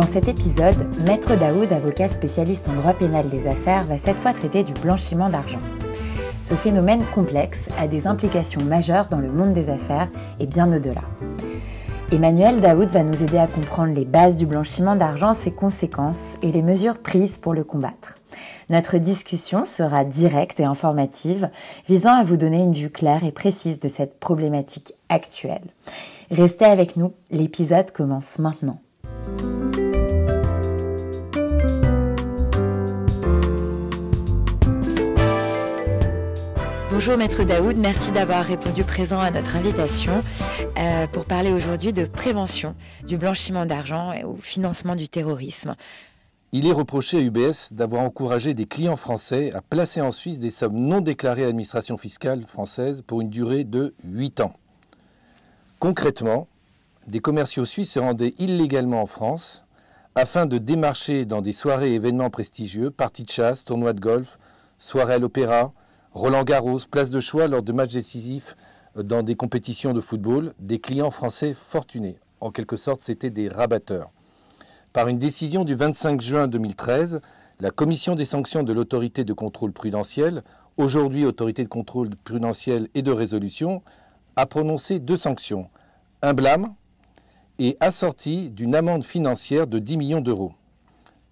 Dans cet épisode, Maître Daoud, avocat spécialiste en droit pénal des affaires, va cette fois traiter du blanchiment d'argent. Ce phénomène complexe a des implications majeures dans le monde des affaires et bien au-delà. Emmanuel Daoud va nous aider à comprendre les bases du blanchiment d'argent, ses conséquences et les mesures prises pour le combattre. Notre discussion sera directe et informative, visant à vous donner une vue claire et précise de cette problématique actuelle. Restez avec nous, l'épisode commence maintenant. Bonjour Maître Daoud, merci d'avoir répondu présent à notre invitation pour parler aujourd'hui de prévention du blanchiment d'argent et au financement du terrorisme. Il est reproché à UBS d'avoir encouragé des clients français à placer en Suisse des sommes non déclarées à l'administration fiscale française pour une durée de 8 ans. Concrètement, des commerciaux suisses se rendaient illégalement en France afin de démarcher dans des soirées et événements prestigieux, parties de chasse, tournois de golf, soirées à l'opéra, Roland-Garros, place de choix lors de matchs décisifs dans des compétitions de football, des clients français fortunés. En quelque sorte, c'étaient des rabatteurs. Par une décision du 25 juin 2013, la Commission des sanctions de l'autorité de contrôle prudentiel, aujourd'hui autorité de contrôle prudentiel et de résolution, a prononcé 2 sanctions. Un blâme et assorti d'une amende financière de 10 millions d'euros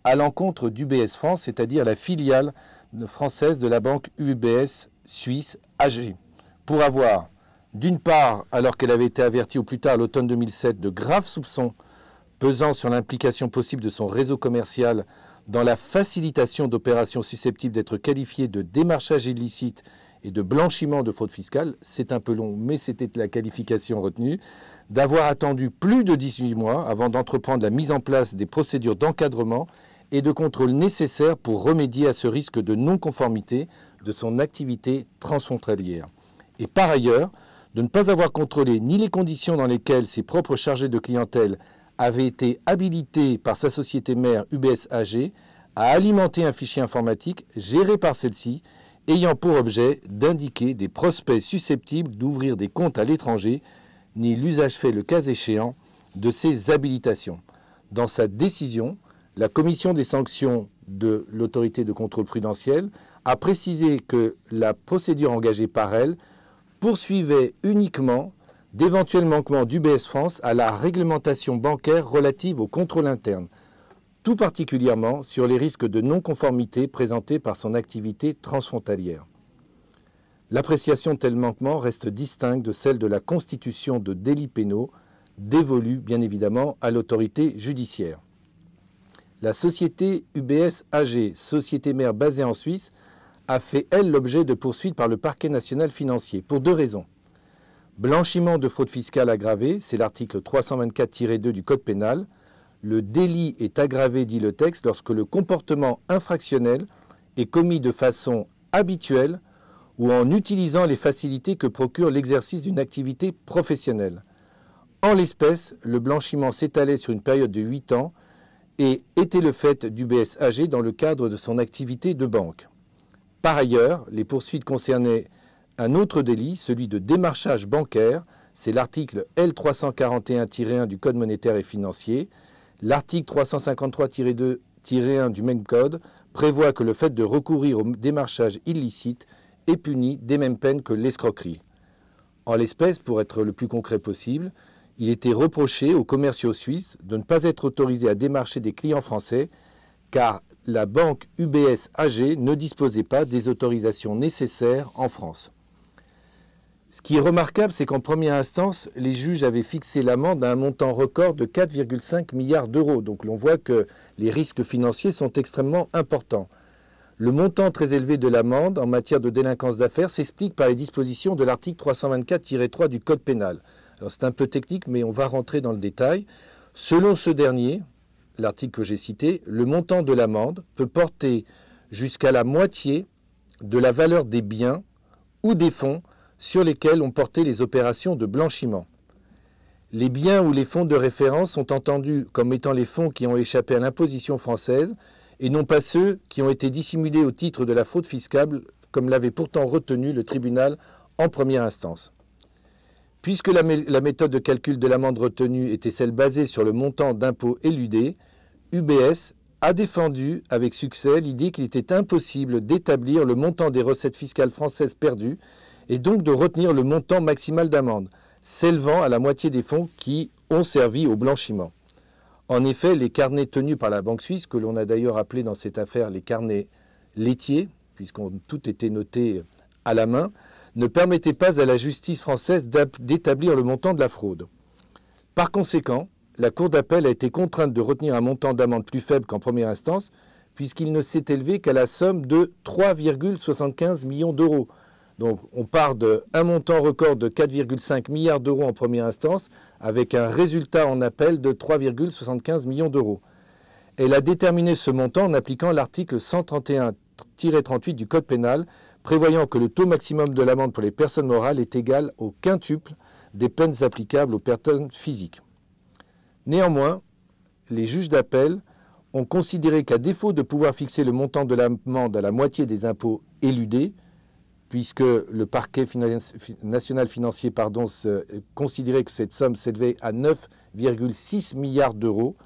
à l'encontre d'UBS France, c'est-à-dire la filiale française de la banque UBS Suisse AG, pour avoir, d'une part, alors qu'elle avait été avertie au plus tard à l'automne 2007 de graves soupçons pesant sur l'implication possible de son réseau commercial dans la facilitation d'opérations susceptibles d'être qualifiées de démarchage illicite et de blanchiment de fraude fiscale, c'est un peu long, mais c'était la qualification retenue, d'avoir attendu plus de 18 mois avant d'entreprendre la mise en place des procédures d'encadrement et de contrôle nécessaires pour remédier à ce risque de non-conformité de son activité transfrontalière. Et par ailleurs, de ne pas avoir contrôlé ni les conditions dans lesquelles ses propres chargés de clientèle avaient été habilités par sa société mère UBS AG à alimenter un fichier informatique géré par celle-ci, ayant pour objet d'indiquer des prospects susceptibles d'ouvrir des comptes à l'étranger, ni l'usage fait le cas échéant de ces habilitations. Dans sa décision, la Commission des sanctions de l'autorité de contrôle prudentiel a précisé que la procédure engagée par elle poursuivait uniquement d'éventuels manquements d'UBS France à la réglementation bancaire relative au contrôle interne, tout particulièrement sur les risques de non-conformité présentés par son activité transfrontalière. L'appréciation de tels manquements reste distincte de celle de la constitution de délits pénaux, dévolus bien évidemment à l'autorité judiciaire. La société UBS AG, société mère basée en Suisse, a fait, elle, l'objet de poursuites par le parquet national financier, pour 2 raisons. Blanchiment de fraude fiscale aggravée, c'est l'article 324-2 du Code pénal. Le délit est aggravé, dit le texte, lorsque le comportement infractionnel est commis de façon habituelle ou en utilisant les facilités que procure l'exercice d'une activité professionnelle. En l'espèce, le blanchiment s'étalait sur une période de 8 ans et était le fait d'UBS AG dans le cadre de son activité de banque. Par ailleurs, les poursuites concernaient un autre délit, celui de démarchage bancaire, c'est l'article L341-1 du Code monétaire et financier. L'article 353-2-1 du même code prévoit que le fait de recourir au démarchage illicite est puni des mêmes peines que l'escroquerie. En l'espèce, pour être le plus concret possible, il était reproché aux commerciaux suisses de ne pas être autorisés à démarcher des clients français car la banque UBS AG ne disposait pas des autorisations nécessaires en France. Ce qui est remarquable, c'est qu'en première instance, les juges avaient fixé l'amende à un montant record de 4,5 milliards d'euros. Donc l'on voit que les risques financiers sont extrêmement importants. Le montant très élevé de l'amende en matière de délinquance d'affaires s'explique par les dispositions de l'article 324-3 du Code pénal. Alors c'est un peu technique, mais on va rentrer dans le détail. Selon ce dernier, l'article que j'ai cité, le montant de l'amende peut porter jusqu'à la moitié de la valeur des biens ou des fonds sur lesquels ont porté les opérations de blanchiment. Les biens ou les fonds de référence sont entendus comme étant les fonds qui ont échappé à l'imposition française et non pas ceux qui ont été dissimulés au titre de la fraude fiscale, comme l'avait pourtant retenu le tribunal en première instance. Puisque la méthode de calcul de l'amende retenue était celle basée sur le montant d'impôt éludé, UBS a défendu avec succès l'idée qu'il était impossible d'établir le montant des recettes fiscales françaises perdues et donc de retenir le montant maximal d'amende, s'élevant à la moitié des fonds qui ont servi au blanchiment. En effet, les carnets tenus par la Banque suisse, que l'on a d'ailleurs appelés dans cette affaire les carnets laitiers, puisqu'on tout était noté à la main, ne permettaient pas à la justice française d'établir le montant de la fraude. Par conséquent, la Cour d'appel a été contrainte de retenir un montant d'amende plus faible qu'en première instance, puisqu'il ne s'est élevé qu'à la somme de 3,75 millions d'euros. Donc on part d'un montant record de 4,5 milliards d'euros en première instance, avec un résultat en appel de 3,75 millions d'euros. Elle a déterminé ce montant en appliquant l'article 131-38 du Code pénal, prévoyant que le taux maximum de l'amende pour les personnes morales est égal au quintuple des peines applicables aux personnes physiques. Néanmoins, les juges d'appel ont considéré qu'à défaut de pouvoir fixer le montant de l'amende à la moitié des impôts éludés, puisque le parquet national financier considérait que cette somme s'élevait à 9,6 milliards d'euros,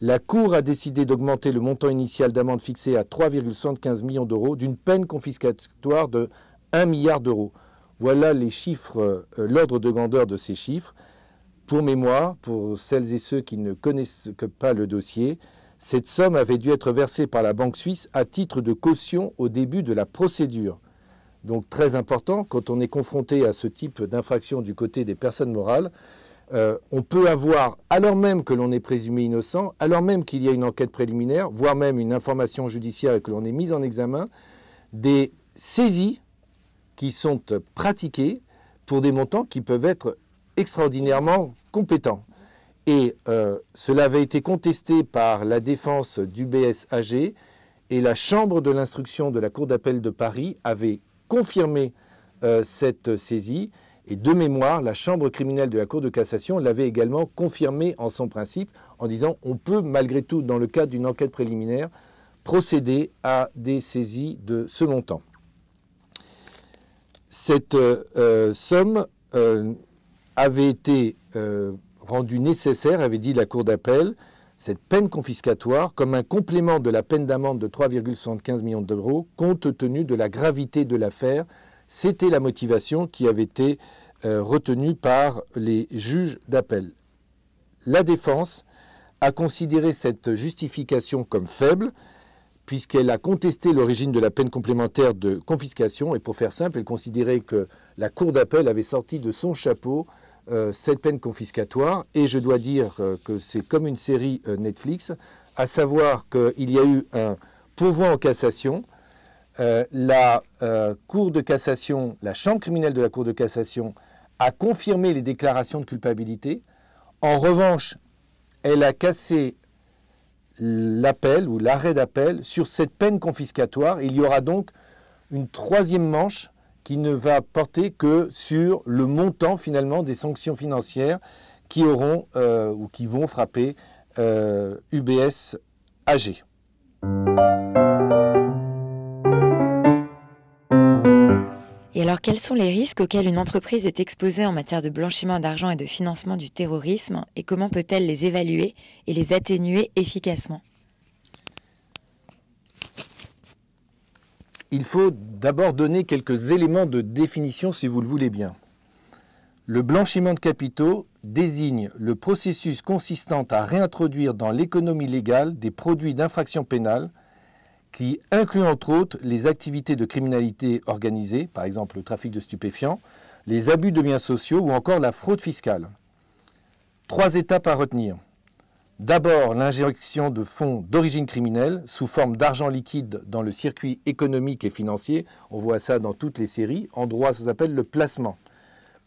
la Cour a décidé d'augmenter le montant initial d'amende fixé à 3,75 millions d'euros d'une peine confiscatoire de 1 milliard d'euros. Voilà les chiffres, l'ordre de grandeur de ces chiffres. Pour mémoire, pour celles et ceux qui ne connaissent pas le dossier, cette somme avait dû être versée par la Banque suisse à titre de caution au début de la procédure. Donc très important, quand on est confronté à ce type d'infraction du côté des personnes morales, on peut avoir, alors même que l'on est présumé innocent, alors même qu'il y a une enquête préliminaire, voire même une information judiciaire et que l'on est mis en examen, des saisies qui sont pratiquées pour des montants qui peuvent être extraordinairement compétents. Et cela avait été contesté par la défense d'UBS AG et la Chambre de l'instruction de la Cour d'appel de Paris avait confirmé cette saisie. Et de mémoire, la Chambre criminelle de la Cour de cassation l'avait également confirmé en son principe en disant on peut malgré tout, dans le cadre d'une enquête préliminaire, procéder à des saisies de ce montant. Cette somme avait été rendue nécessaire, avait dit la Cour d'appel, cette peine confiscatoire comme un complément de la peine d'amende de 3,75 millions d'euros compte tenu de la gravité de l'affaire. C'était la motivation qui avait été retenue par les juges d'appel. La défense a considéré cette justification comme faible, puisqu'elle a contesté l'origine de la peine complémentaire de confiscation. Et pour faire simple, elle considérait que la Cour d'appel avait sorti de son chapeau cette peine confiscatoire. Et je dois dire que c'est comme une série Netflix, à savoir qu'il y a eu un pourvoi en cassation. La Cour de cassation, la Chambre criminelle de la Cour de cassation a confirmé les déclarations de culpabilité. En revanche, elle a cassé l'appel ou l'arrêt d'appel sur cette peine confiscatoire. Il y aura donc une troisième manche qui ne va porter que sur le montant finalement des sanctions financières qui auront ou qui vont frapper UBS AG. Et alors, quels sont les risques auxquels une entreprise est exposée en matière de blanchiment d'argent et de financement du terrorisme et comment peut-elle les évaluer et les atténuer efficacement ? Il faut d'abord donner quelques éléments de définition si vous le voulez bien. Le blanchiment de capitaux désigne le processus consistant à réintroduire dans l'économie légale des produits d'infraction pénale qui inclut entre autres les activités de criminalité organisée, par exemple le trafic de stupéfiants, les abus de biens sociaux ou encore la fraude fiscale. 3 étapes à retenir. D'abord, l'injection de fonds d'origine criminelle sous forme d'argent liquide dans le circuit économique et financier. On voit ça dans toutes les séries. En droit, ça s'appelle le placement.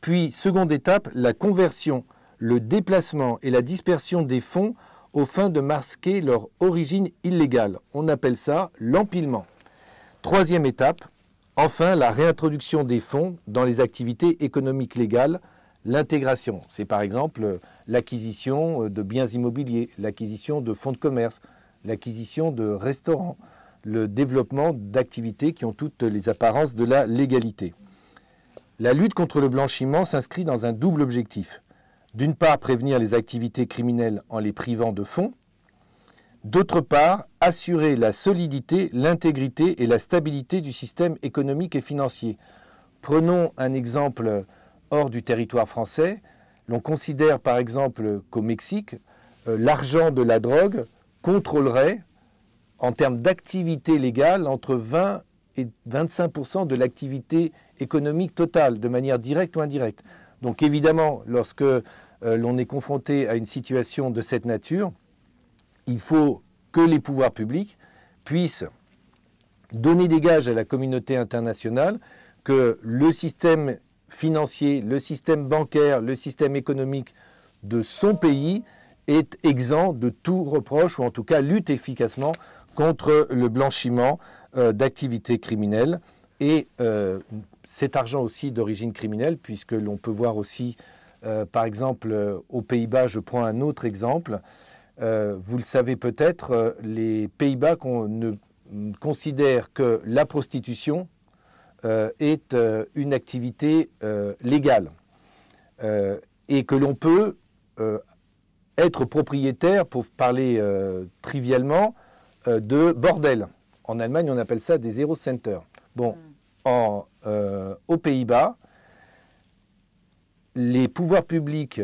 Puis, seconde étape, la conversion, le déplacement et la dispersion des fonds aux fins de masquer leur origine illégale. On appelle ça l'empilement. Troisième étape, enfin la réintroduction des fonds dans les activités économiques légales, l'intégration. C'est par exemple l'acquisition de biens immobiliers, l'acquisition de fonds de commerce, l'acquisition de restaurants, le développement d'activités qui ont toutes les apparences de la légalité. La lutte contre le blanchiment s'inscrit dans un double objectif. D'une part, prévenir les activités criminelles en les privant de fonds. D'autre part, assurer la solidité, l'intégrité et la stabilité du système économique et financier. Prenons un exemple hors du territoire français. L'on considère par exemple qu'au Mexique, l'argent de la drogue contrôlerait, en termes d'activité légale, entre 20 et 25% de l'activité économique totale, de manière directe ou indirecte. Donc évidemment, lorsque l'on est confronté à une situation de cette nature, il faut que les pouvoirs publics puissent donner des gages à la communauté internationale que le système financier, le système bancaire, le système économique de son pays est exempt de tout reproche, ou en tout cas lutte efficacement contre le blanchiment d'activités criminelles. Et cet argent aussi d'origine criminelle, puisque l'on peut voir aussi, par exemple, aux Pays-Bas, je prends un autre exemple, vous le savez peut-être, les Pays-Bas ne considèrent que la prostitution est une activité légale et que l'on peut être propriétaire, pour parler trivialement, de bordels. En Allemagne, on appelle ça des Eurocenters. Bon, aux Pays-Bas, les pouvoirs publics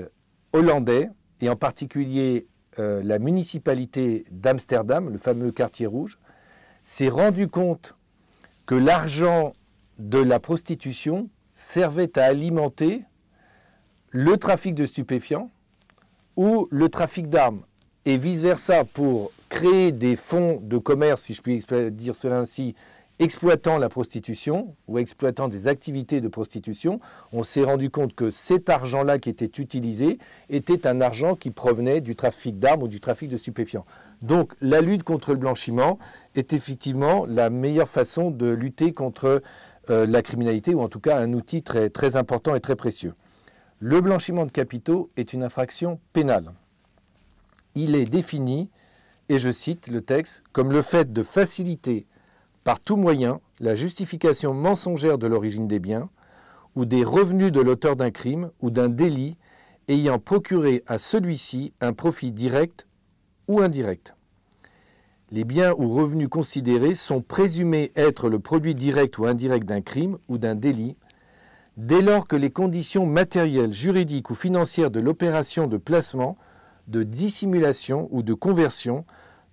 hollandais, et en particulier la municipalité d'Amsterdam, le fameux quartier rouge, s'est rendu compte que l'argent de la prostitution servait à alimenter le trafic de stupéfiants ou le trafic d'armes, et vice-versa, pour créer des fonds de commerce, si je puis dire cela ainsi, exploitant la prostitution ou exploitant des activités de prostitution. On s'est rendu compte que cet argent-là qui était utilisé était un argent qui provenait du trafic d'armes ou du trafic de stupéfiants. Donc la lutte contre le blanchiment est effectivement la meilleure façon de lutter contre la criminalité, ou en tout cas un outil très, très important et très précieux. Le blanchiment de capitaux est une infraction pénale. Il est défini, et je cite le texte, comme le fait de faciliter par tout moyen la justification mensongère de l'origine des biens ou des revenus de l'auteur d'un crime ou d'un délit ayant procuré à celui-ci un profit direct ou indirect. Les biens ou revenus considérés sont présumés être le produit direct ou indirect d'un crime ou d'un délit, dès lors que les conditions matérielles, juridiques ou financières de l'opération de placement, de dissimulation ou de conversion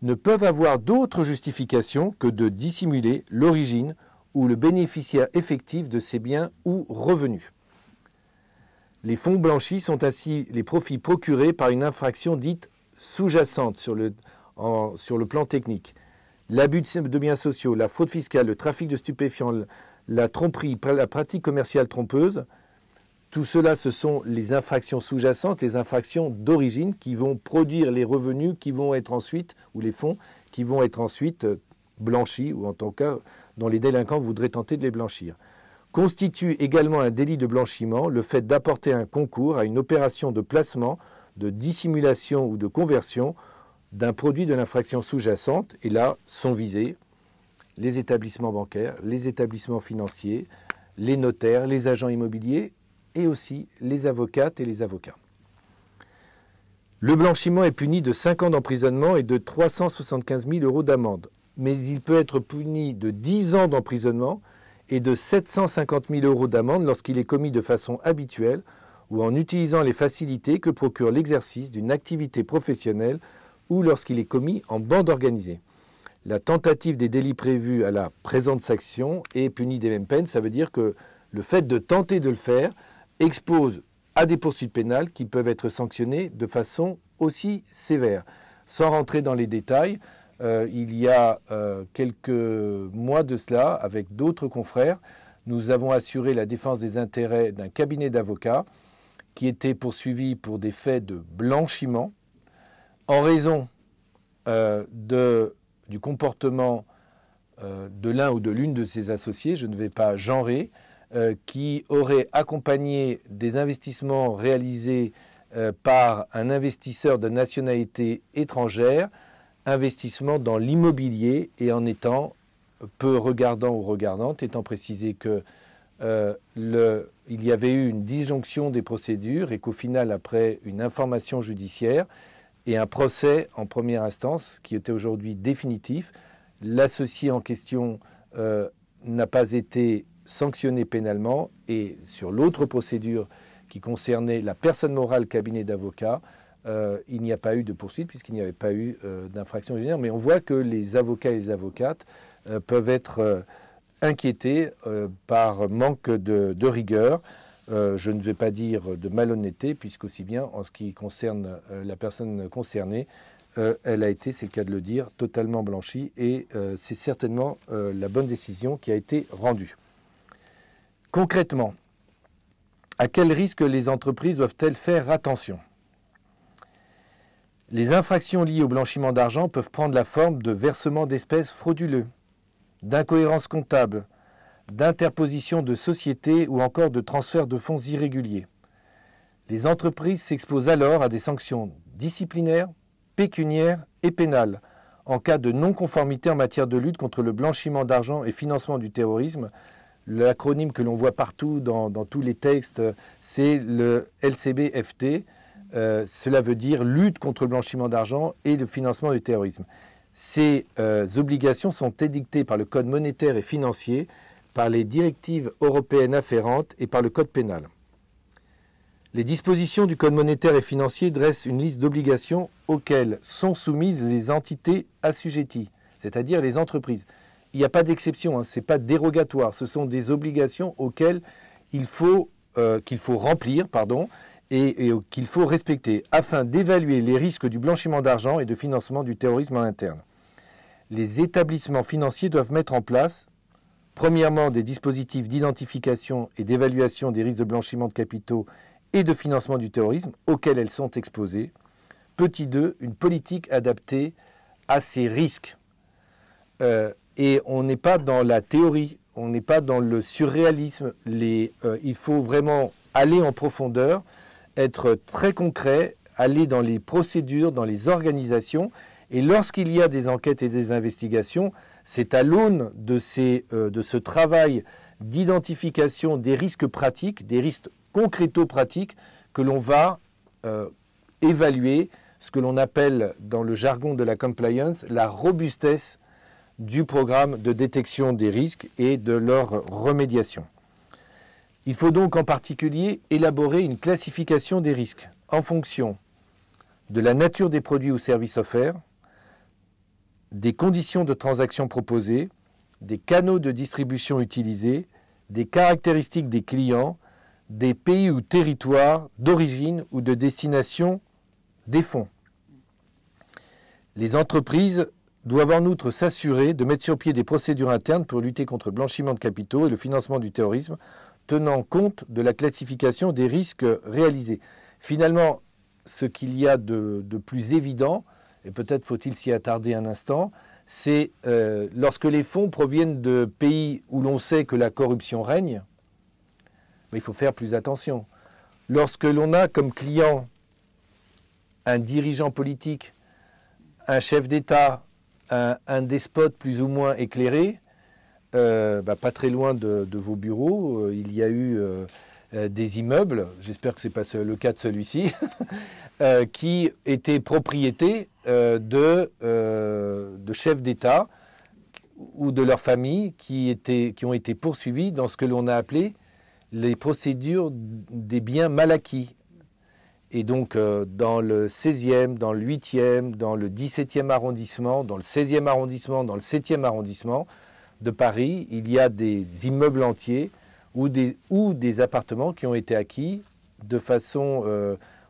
ne peuvent avoir d'autre justification que de dissimuler l'origine ou le bénéficiaire effectif de ces biens ou revenus. Les fonds blanchis sont ainsi les profits procurés par une infraction dite sous-jacente sur le plan technique. L'abus de biens sociaux, la fraude fiscale, le trafic de stupéfiants, la tromperie, la pratique commerciale trompeuse, tout cela, ce sont les infractions sous-jacentes, les infractions d'origine qui vont produire les revenus qui vont être ensuite, ou les fonds, qui vont être ensuite blanchis, ou en tout cas, dont les délinquants voudraient tenter de les blanchir. Constitue également un délit de blanchiment le fait d'apporter un concours à une opération de placement, de dissimulation ou de conversion d'un produit de l'infraction sous-jacente, et là sont visés les établissements bancaires, les établissements financiers, les notaires, les agents immobiliers, et aussi les avocates et les avocats. Le blanchiment est puni de 5 ans d'emprisonnement et de 375 000 € d'amende, mais il peut être puni de 10 ans d'emprisonnement et de 750 000 € d'amende lorsqu'il est commis de façon habituelle ou en utilisant les facilités que procure l'exercice d'une activité professionnelle ou lorsqu'il est commis en bande organisée. La tentative des délits prévus à la présente section est punie des mêmes peines. Ça veut dire que le fait de tenter de le faire expose à des poursuites pénales qui peuvent être sanctionnées de façon aussi sévère. Sans rentrer dans les détails, il y a quelques mois de cela, avec d'autres confrères, nous avons assuré la défense des intérêts d'un cabinet d'avocats qui était poursuivi pour des faits de blanchiment en raison du comportement de l'un ou de l'une de ses associés, je ne vais pas genrer, qui aurait accompagné des investissements réalisés par un investisseur de nationalité étrangère, investissement dans l'immobilier, et en étant peu regardant ou regardante, étant précisé que il y avait eu une disjonction des procédures et qu'au final, après une information judiciaire, et un procès en première instance qui était aujourd'hui définitif. L'associé en question n'a pas été sanctionné pénalement et sur l'autre procédure qui concernait la personne morale cabinet d'avocats, il n'y a pas eu de poursuite puisqu'il n'y avait pas eu d'infraction ordinaire. Mais on voit que les avocats et les avocates peuvent être inquiétés par manque de rigueur. Je ne vais pas dire de malhonnêteté, puisqu'aussi bien en ce qui concerne la personne concernée, elle a été, c'est le cas de le dire, totalement blanchie et c'est certainement la bonne décision qui a été rendue. Concrètement, à quel risque les entreprises doivent-elles faire attention? Les infractions liées au blanchiment d'argent peuvent prendre la forme de versement d'espèces frauduleux, d'incohérences comptables, d'interposition de sociétés ou encore de transfert de fonds irréguliers. Les entreprises s'exposent alors à des sanctions disciplinaires, pécuniaires et pénales en cas de non-conformité en matière de lutte contre le blanchiment d'argent et financement du terrorisme. L'acronyme que l'on voit partout dans tous les textes, c'est le LCB-FT. Cela veut dire lutte contre le blanchiment d'argent et le financement du terrorisme. Ces obligations sont édictées par le Code monétaire et financier, par les directives européennes afférentes et par le Code pénal. Les dispositions du Code monétaire et financier dressent une liste d'obligations auxquelles sont soumises les entités assujetties, c'est-à-dire les entreprises. Il n'y a pas d'exception, hein, ce n'est pas dérogatoire, ce sont des obligations auxquelles qu'il faut remplir et qu'il faut respecter afin d'évaluer les risques du blanchiment d'argent et de financement du terrorisme en interne. Les établissements financiers doivent mettre en place premièrement, des dispositifs d'identification et d'évaluation des risques de blanchiment de capitaux et de financement du terrorisme auxquels elles sont exposées. Petit 2, une politique adaptée à ces risques. Et on n'est pas dans la théorie, on n'est pas dans le surréalisme. Il faut vraiment aller en profondeur, être très concret, aller dans les procédures, dans les organisations. Et lorsqu'il y a des enquêtes et des investigations, c'est à l'aune de ce travail d'identification des risques pratiques, des risques concréto-pratiques, que l'on va évaluer ce que l'on appelle dans le jargon de la compliance la robustesse du programme de détection des risques et de leur remédiation. Il faut donc en particulier élaborer une classification des risques en fonction de la nature des produits ou services offerts, des conditions de transaction proposées, des canaux de distribution utilisés, des caractéristiques des clients, des pays ou territoires d'origine ou de destination des fonds. Les entreprises doivent en outre s'assurer de mettre sur pied des procédures internes pour lutter contre le blanchiment de capitaux et le financement du terrorisme, tenant compte de la classification des risques réalisés. Finalement, ce qu'il y a de plus évident, et peut-être faut-il s'y attarder un instant, c'est lorsque les fonds proviennent de pays où l'on sait que la corruption règne, il faut faire plus attention. Lorsque l'on a comme client un dirigeant politique, un chef d'État, un despote plus ou moins éclairé, pas très loin de vos bureaux, il y a eu des immeubles, j'espère que ce n'est pas le cas de celui-ci, qui étaient propriétés de chefs d'État ou de leurs familles qui ont été poursuivis dans ce que l'on a appelé les procédures des biens mal acquis. Et donc dans le 16e, dans le 8e, dans le 17e arrondissement, dans le 16e arrondissement, dans le 7e arrondissement de Paris, il y a des immeubles entiers ou des appartements qui ont été acquis de façon,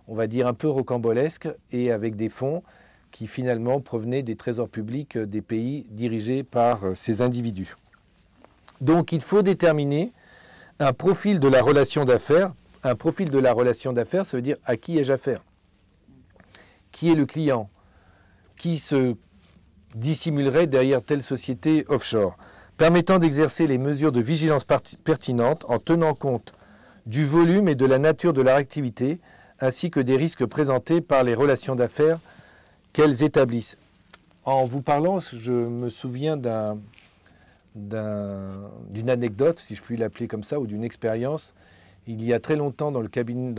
on va dire, un peu rocambolesque et avec des fonds qui finalement provenaient des trésors publics des pays dirigés par ces individus. Donc il faut déterminer un profil de la relation d'affaires. Un profil de la relation d'affaires, ça veut dire à qui ai-je affaire? Qui est le client? Qui se dissimulerait derrière telle société offshore? Permettant d'exercer les mesures de vigilance pertinentes en tenant compte du volume et de la nature de leur activité, ainsi que des risques présentés par les relations d'affaires qu'elles établissent. En vous parlant, je me souviens d'une anecdote, si je puis l'appeler comme ça, ou d'une expérience. Il y a très longtemps, dans le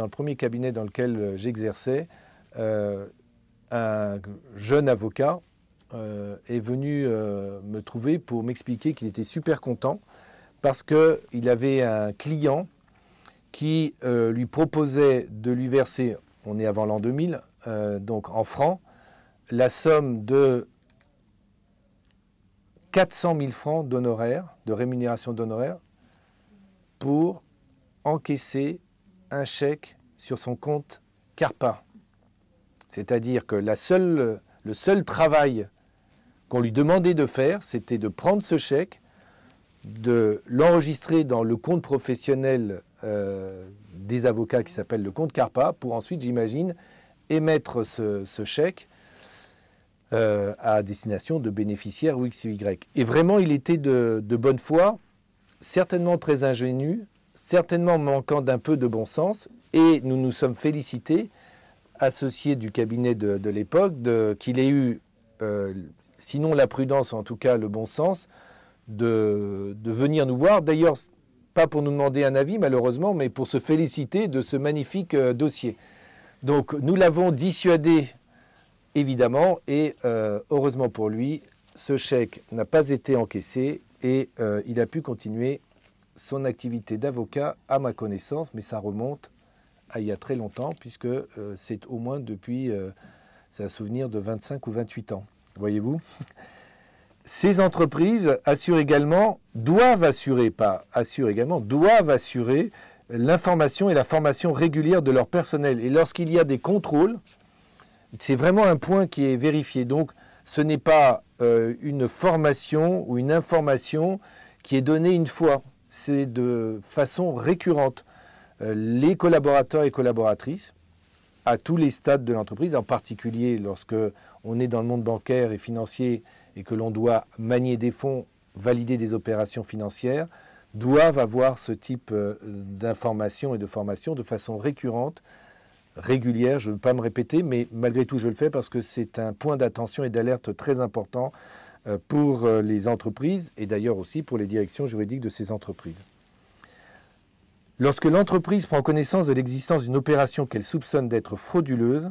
premier cabinet dans lequel j'exerçais, un jeune avocat est venu me trouver pour m'expliquer qu'il était super content parce qu'il avait un client qui lui proposait de lui verser, on est avant l'an 2000, donc en francs, la somme de 400 000 francs d'honoraires, de rémunération d'honoraires, pour encaisser un chèque sur son compte CARPA. C'est-à-dire que le seul travail qu'on lui demandait de faire, c'était de prendre ce chèque, de l'enregistrer dans le compte professionnel des avocats qui s'appelle le compte CARPA, pour ensuite, j'imagine, émettre ce chèque à destination de bénéficiaires ou X ou Y. Et vraiment, il était de bonne foi, certainement très ingénu, certainement manquant d'un peu de bon sens, et nous nous sommes félicités, associés du cabinet de l'époque, qu'il ait eu, sinon la prudence, en tout cas le bon sens, de venir nous voir. D'ailleurs, pas pour nous demander un avis, malheureusement, mais pour se féliciter de ce magnifique dossier. Donc, nous l'avons dissuadé, évidemment, et heureusement pour lui, ce chèque n'a pas été encaissé et il a pu continuer son activité d'avocat à ma connaissance, mais ça remonte à il y a très longtemps, puisque c'est au moins depuis, c'est un souvenir de 25 ou 28 ans, voyez-vous. Ces entreprises assurent également, doivent assurer l'information et la formation régulière de leur personnel. Et lorsqu'il y a des contrôles, c'est vraiment un point qui est vérifié. Donc, ce n'est pas une formation ou une information qui est donnée une fois. C'est de façon récurrente. Les collaborateurs et collaboratrices, à tous les stades de l'entreprise, en particulier lorsque on est dans le monde bancaire et financier et que l'on doit manier des fonds, valider des opérations financières, doivent avoir ce type d'information et de formation de façon récurrente, régulière. Je ne veux pas me répéter, mais malgré tout je le fais parce que c'est un point d'attention et d'alerte très important pour les entreprises et d'ailleurs aussi pour les directions juridiques de ces entreprises. Lorsque l'entreprise prend connaissance de l'existence d'une opération qu'elle soupçonne d'être frauduleuse,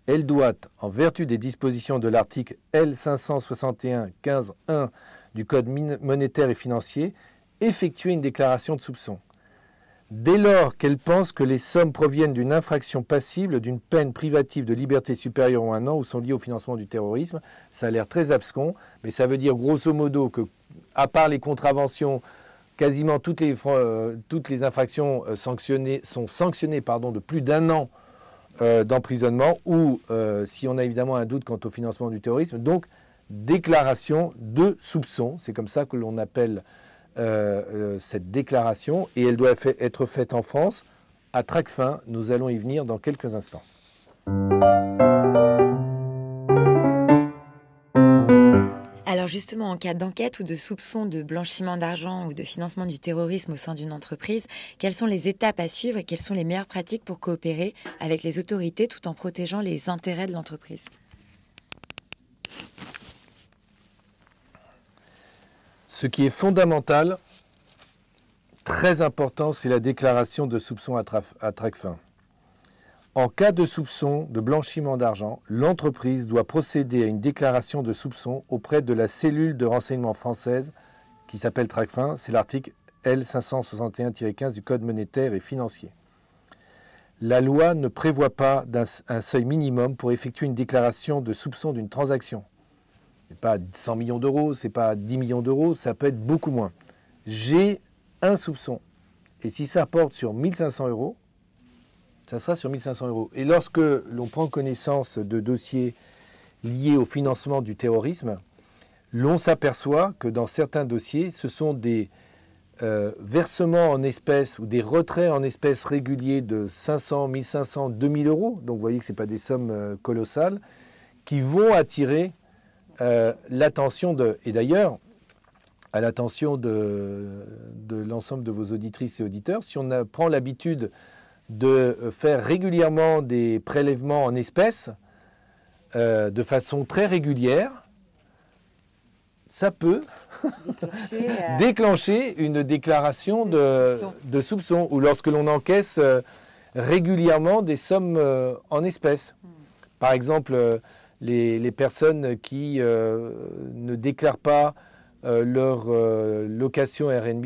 elle doit, en vertu des dispositions de l'article L561-15-1 du Code monétaire et financier, effectuer une déclaration de soupçon. Dès lors qu'elle pense que les sommes proviennent d'une infraction passible d'une peine privative de liberté supérieure à 1 an ou sont liées au financement du terrorisme, ça a l'air très abscon, mais ça veut dire grosso modo que, à part les contraventions, quasiment toutes les infractions sanctionnées sont sanctionnées de plus d'1 an d'emprisonnement ou si on a évidemment un doute quant au financement du terrorisme. Donc, déclaration de soupçon, c'est comme ça que l'on appelle cette déclaration et elle doit être faite en France à Tracfin. Nous allons y venir dans quelques instants. Alors justement, en cas d'enquête ou de soupçon de blanchiment d'argent ou de financement du terrorisme au sein d'une entreprise, quelles sont les étapes à suivre et quelles sont les meilleures pratiques pour coopérer avec les autorités tout en protégeant les intérêts de l'entreprise ? Ce qui est fondamental, très important, c'est la déclaration de soupçon à Tracfin. En cas de soupçon de blanchiment d'argent, l'entreprise doit procéder à une déclaration de soupçon auprès de la cellule de renseignement française qui s'appelle Tracfin. C'est l'article L561-15 du Code monétaire et financier. La loi ne prévoit pas un seuil minimum pour effectuer une déclaration de soupçon d'une transaction. Ce n'est pas 100 millions d'euros, ce n'est pas 10 millions d'euros, ça peut être beaucoup moins. J'ai un soupçon. Et si ça porte sur 1 500 euros, ça sera sur 1 500 euros. Et lorsque l'on prend connaissance de dossiers liés au financement du terrorisme, l'on s'aperçoit que dans certains dossiers, ce sont des versements en espèces ou des retraits en espèces réguliers de 500, 1500, 2000 euros. Donc vous voyez que ce n'est pas des sommes colossales qui vont attirer l'attention et d'ailleurs, à l'attention de l'ensemble de vos auditrices et auditeurs, si on prend l'habitude de faire régulièrement des prélèvements en espèces de façon très régulière, ça peut déclencher une déclaration de soupçon ou lorsque l'on encaisse régulièrement des sommes en espèces. Par exemple, les personnes qui ne déclarent pas leur location Airbnb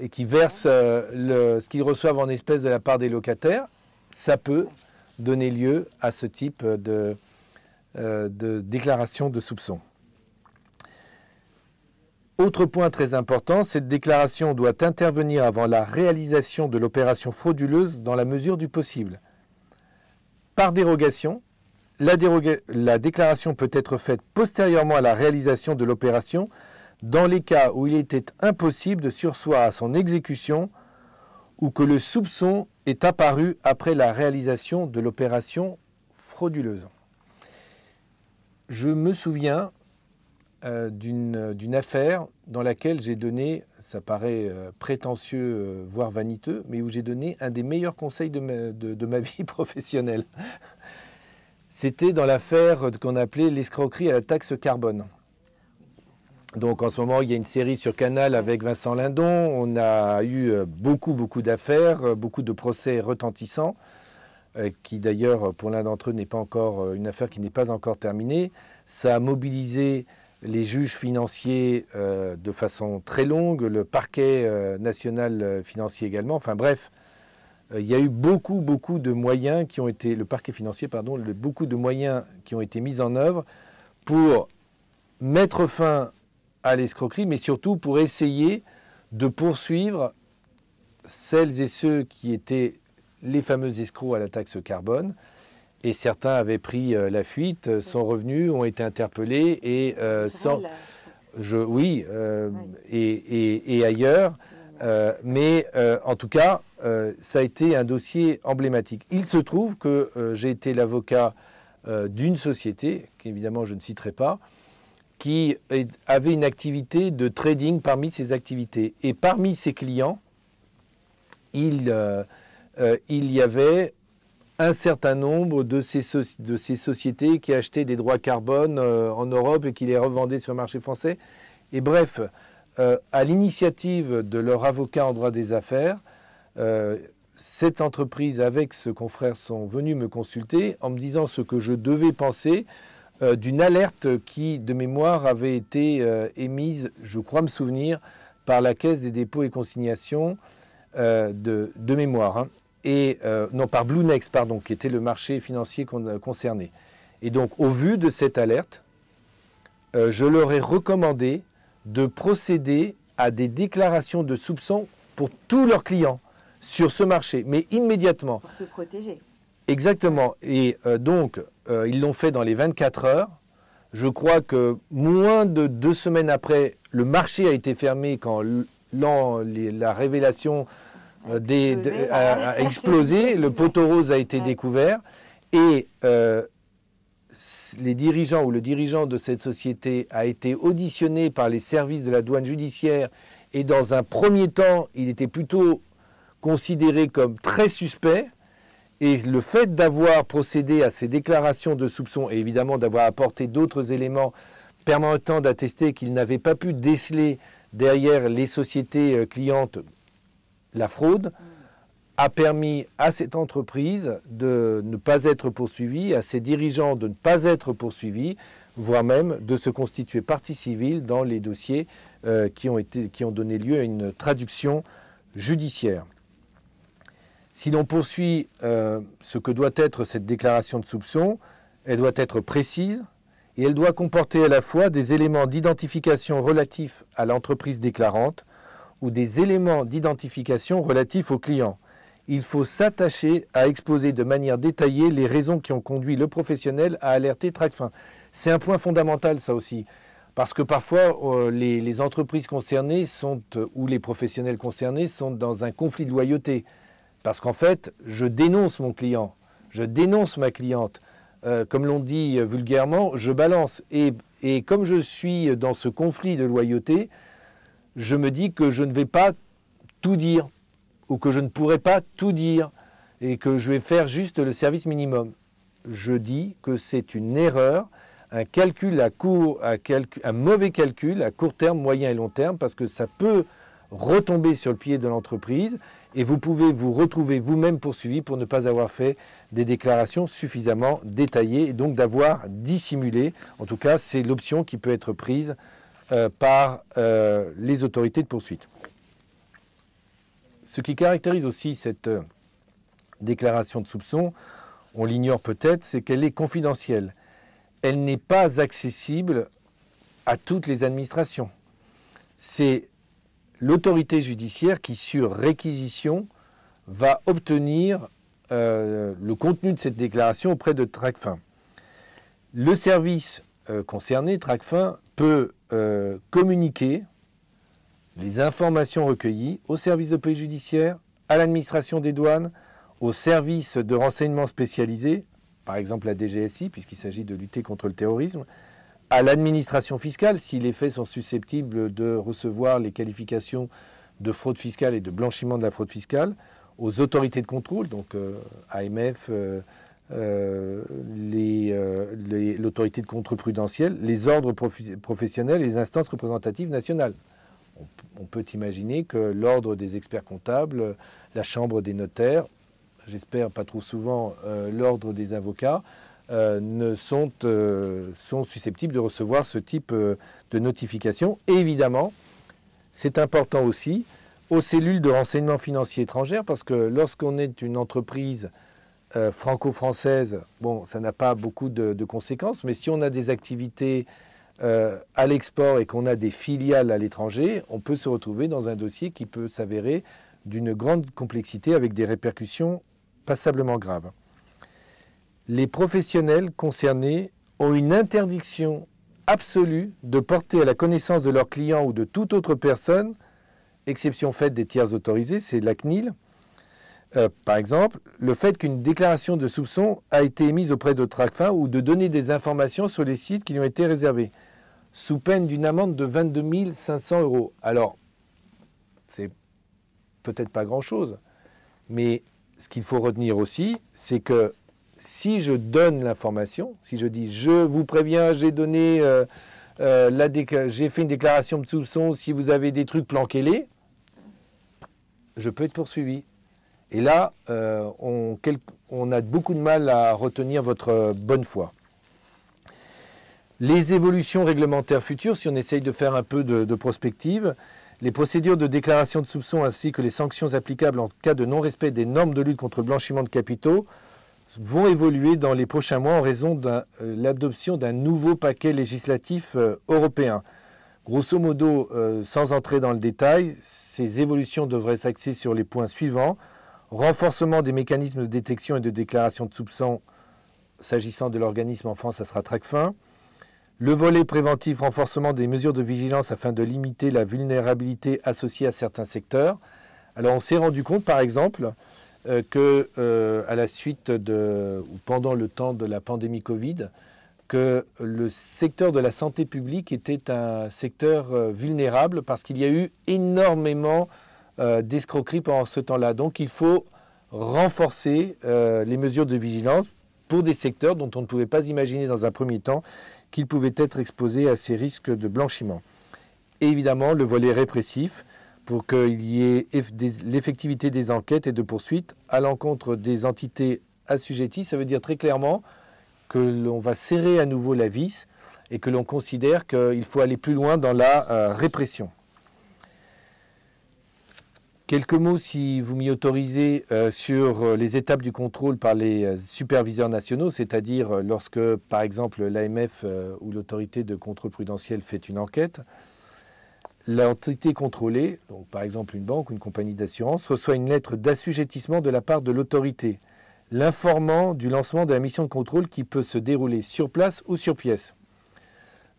et qui versent ce qu'ils reçoivent en espèces de la part des locataires, ça peut donner lieu à ce type de déclaration de soupçon. Autre point très important, cette déclaration doit intervenir avant la réalisation de l'opération frauduleuse dans la mesure du possible. Par dérogation, la déclaration peut être faite postérieurement à la réalisation de l'opération dans les cas où il était impossible de surseoir à son exécution ou que le soupçon est apparu après la réalisation de l'opération frauduleuse. Je me souviens d'une affaire dans laquelle j'ai donné, ça paraît prétentieux, voire vaniteux, mais où j'ai donné un des meilleurs conseils de ma vie professionnelle. C'était dans l'affaire qu'on appelait l'escroquerie à la taxe carbone. Donc en ce moment, il y a une série sur Canal avec Vincent Lindon. On a eu beaucoup d'affaires, beaucoup de procès retentissants, qui d'ailleurs, pour l'un d'entre eux, n'est pas encore une affaire qui n'est pas encore terminée. Ça a mobilisé les juges financiers de façon très longue, le parquet national financier également. Enfin bref, il y a eu beaucoup de moyens qui ont été, le parquet financier, pardon, beaucoup de moyens qui ont été mis en œuvre pour mettre fin à l'escroquerie, mais surtout pour essayer de poursuivre celles et ceux qui étaient les fameux escrocs à la taxe carbone. Et certains avaient pris la fuite, sont revenus, ont été interpellés et et ailleurs. Mais en tout cas, ça a été un dossier emblématique. Il se trouve que j'ai été l'avocat d'une société, qu'évidemment je ne citerai pas, qui avait une activité de trading parmi ses activités. Et parmi ses clients, il y avait un certain nombre de ces sociétés qui achetaient des droits carbone en Europe et qui les revendaient sur le marché français. Et bref, à l'initiative de leur avocat en droit des affaires, cette entreprise avec ce confrère sont venus me consulter en me disant ce que je devais penser d'une alerte qui, de mémoire, avait été émise, je crois me souvenir, par la Caisse des dépôts et consignations de mémoire. Hein. Non, par Bluenex, pardon, qui était le marché financier concerné. Et donc, au vu de cette alerte, je leur ai recommandé de procéder à des déclarations de soupçons pour tous leurs clients sur ce marché, mais immédiatement. Pour se protéger. Exactement. Et donc, ils l'ont fait dans les 24 heures. Je crois que moins de 2 semaines après, le marché a été fermé quand la révélation a explosé, le poteau rose a été découvert et les dirigeants ou le dirigeant de cette société a été auditionné par les services de la douane judiciaire et dans un premier temps, il était plutôt considéré comme très suspect. Et le fait d'avoir procédé à ces déclarations de soupçons et évidemment d'avoir apporté d'autres éléments permettant d'attester qu'il n'avait pas pu déceler derrière les sociétés clientes la fraude, a permis à cette entreprise de ne pas être poursuivie, à ses dirigeants de ne pas être poursuivis, voire même de se constituer partie civile dans les dossiers qui ont donné lieu à une traduction judiciaire. Si l'on poursuit ce que doit être cette déclaration de soupçon, elle doit être précise et elle doit comporter à la fois des éléments d'identification relatifs à l'entreprise déclarante ou des éléments d'identification relatifs au client. Il faut s'attacher à exposer de manière détaillée les raisons qui ont conduit le professionnel à alerter Tracfin. C'est un point fondamental, ça aussi, parce que parfois les entreprises concernées ou les professionnels concernés sont dans un conflit de loyauté. Parce qu'en fait, je dénonce mon client, je dénonce ma cliente. Comme l'on dit vulgairement, je balance. Et comme je suis dans ce conflit de loyauté, je me dis que je ne vais pas tout dire, ou que je ne pourrai pas tout dire, et que je vais faire juste le service minimum. Je dis que c'est une erreur, un mauvais calcul à court terme, moyen et long terme, parce que ça peut retomber sur le pied de l'entreprise et vous pouvez vous retrouver vous-même poursuivi pour ne pas avoir fait des déclarations suffisamment détaillées et donc d'avoir dissimulé. En tout cas, c'est l'option qui peut être prise par les autorités de poursuite. Ce qui caractérise aussi cette déclaration de soupçon, on l'ignore peut-être, c'est qu'elle est confidentielle. Elle n'est pas accessible à toutes les administrations. C'est l'autorité judiciaire qui, sur réquisition, va obtenir le contenu de cette déclaration auprès de Tracfin. Le service concerné, Tracfin, peut communiquer les informations recueillies au service de police judiciaire, à l'administration des douanes, aux services de renseignement spécialisés, par exemple la DGSI, puisqu'il s'agit de lutter contre le terrorisme, à l'administration fiscale, si les faits sont susceptibles de recevoir les qualifications de fraude fiscale et de blanchiment de la fraude fiscale, aux autorités de contrôle, donc AMF, l'autorité de contrôle prudentiel, les ordres professionnels et les instances représentatives nationales. On peut imaginer que l'ordre des experts comptables, la chambre des notaires, j'espère pas trop souvent l'ordre des avocats, sont susceptibles de recevoir ce type de notification. Et évidemment, c'est important aussi aux cellules de renseignement financier étrangères, parce que lorsqu'on est une entreprise franco-française, bon, ça n'a pas beaucoup de conséquences, mais si on a des activités à l'export et qu'on a des filiales à l'étranger, on peut se retrouver dans un dossier qui peut s'avérer d'une grande complexité avec des répercussions passablement graves. Les professionnels concernés ont une interdiction absolue de porter à la connaissance de leurs clients ou de toute autre personne, exception faite des tiers autorisés, c'est la CNIL, par exemple, le fait qu'une déclaration de soupçon a été émise auprès de Tracfin ou de donner des informations sur les sites qui lui ont été réservés, sous peine d'une amende de 22 500 €. Alors, c'est peut-être pas grand-chose, mais ce qu'il faut retenir aussi, c'est que si je donne l'information, si je dis « je vous préviens, j'ai donné, j'ai fait une déclaration de soupçon, si vous avez des trucs, planquez-les », je peux être poursuivi. Et là, on a beaucoup de mal à retenir votre bonne foi. Les évolutions réglementaires futures, si on essaye de faire un peu de prospective, les procédures de déclaration de soupçon ainsi que les sanctions applicables en cas de non-respect des normes de lutte contre le blanchiment de capitaux vont évoluer dans les prochains mois en raison de l'adoption d'un nouveau paquet législatif européen. Grosso modo, sans entrer dans le détail, ces évolutions devraient s'axer sur les points suivants. Renforcement des mécanismes de détection et de déclaration de soupçons s'agissant de l'organisme en France, ça sera Tracfin. Le volet préventif, renforcement des mesures de vigilance afin de limiter la vulnérabilité associée à certains secteurs. Alors on s'est rendu compte par exemple que à la suite ou pendant le temps de la pandémie Covid, que le secteur de la santé publique était un secteur vulnérable parce qu'il y a eu énormément d'escroqueries pendant ce temps-là. Donc il faut renforcer les mesures de vigilance pour des secteurs dont on ne pouvait pas imaginer dans un premier temps qu'ils pouvaient être exposés à ces risques de blanchiment. Et évidemment, le volet répressif pour qu'il y ait l'effectivité des enquêtes et de poursuites à l'encontre des entités assujetties. Ça veut dire très clairement que l'on va serrer à nouveau la vis et que l'on considère qu'il faut aller plus loin dans la répression. Quelques mots, si vous m'y autorisez, sur les étapes du contrôle par les superviseurs nationaux, c'est-à-dire lorsque, par exemple, l'AMF ou l'autorité de contrôle prudentiel fait une enquête, l'entité contrôlée, donc par exemple une banque ou une compagnie d'assurance, reçoit une lettre d'assujettissement de la part de l'autorité, l'informant du lancement de la mission de contrôle qui peut se dérouler sur place ou sur pièce.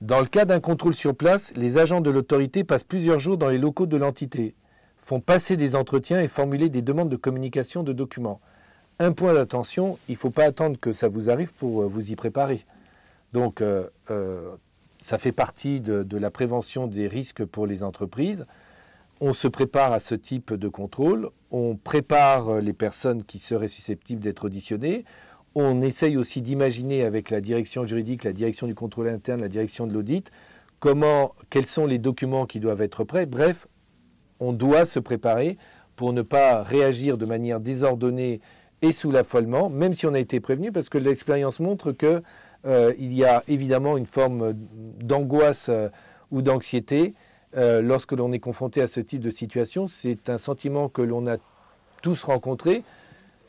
Dans le cas d'un contrôle sur place, les agents de l'autorité passent plusieurs jours dans les locaux de l'entité, font passer des entretiens et formuler des demandes de communication de documents. Un point d'attention, il ne faut pas attendre que ça vous arrive pour vous y préparer. Donc, ça fait partie de la prévention des risques pour les entreprises. On se prépare à ce type de contrôle, on prépare les personnes qui seraient susceptibles d'être auditionnées, on essaye aussi d'imaginer avec la direction juridique, la direction du contrôle interne, la direction de l'audit, quels sont les documents qui doivent être prêts. Bref, on doit se préparer pour ne pas réagir de manière désordonnée et sous l'affolement, même si on a été prévenu, parce que l'expérience montre qu'il y a évidemment une forme d'angoisse ou d'anxiété lorsque l'on est confronté à ce type de situation. C'est un sentiment que l'on a tous rencontré.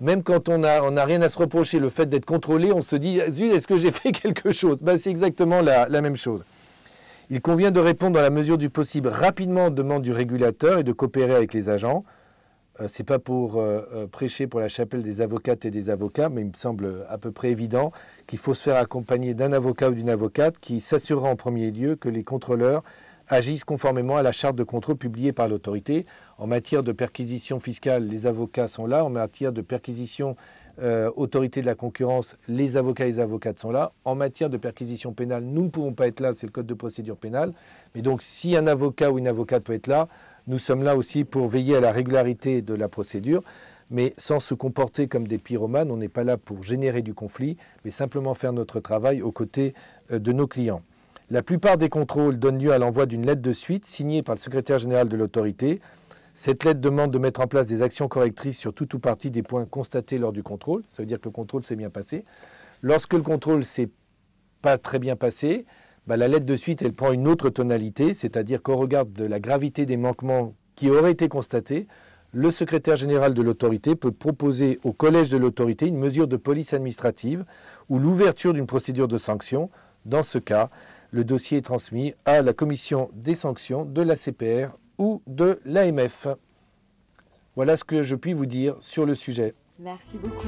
Même quand on n'a rien à se reprocher, le fait d'être contrôlé, on se dit « Zut, est-ce que j'ai fait quelque chose ?» C'est exactement la même chose. Il convient de répondre dans la mesure du possible rapidement aux demandes du régulateur et de coopérer avec les agents. Ce n'est pas pour prêcher pour la chapelle des avocates et des avocats, mais il me semble à peu près évident qu'il faut se faire accompagner d'un avocat ou d'une avocate qui s'assurera en premier lieu que les contrôleurs agissent conformément à la charte de contrôle publiée par l'autorité. En matière de perquisition fiscale, les avocats sont là. En matière de perquisition autorité de la concurrence, les avocats et les avocates sont là. En matière de perquisition pénale, nous ne pouvons pas être là, c'est le code de procédure pénale. Mais donc, si un avocat ou une avocate peut être là, nous sommes là aussi pour veiller à la régularité de la procédure, mais sans se comporter comme des pyromanes. On n'est pas là pour générer du conflit, mais simplement faire notre travail aux côtés de nos clients. La plupart des contrôles donnent lieu à l'envoi d'une lettre de suite signée par le secrétaire général de l'autorité. Cette lettre demande de mettre en place des actions correctrices sur tout ou partie des points constatés lors du contrôle. Ça veut dire que le contrôle s'est bien passé. Lorsque le contrôle ne s'est pas très bien passé, la lettre de suite, elle prend une autre tonalité, c'est-à-dire qu'au regard de la gravité des manquements qui auraient été constatés, le secrétaire général de l'autorité peut proposer au collège de l'autorité une mesure de police administrative ou l'ouverture d'une procédure de sanction. Dans ce cas, le dossier est transmis à la commission des sanctions de la CPR ou de l'AMF. Voilà ce que je puis vous dire sur le sujet. Merci beaucoup.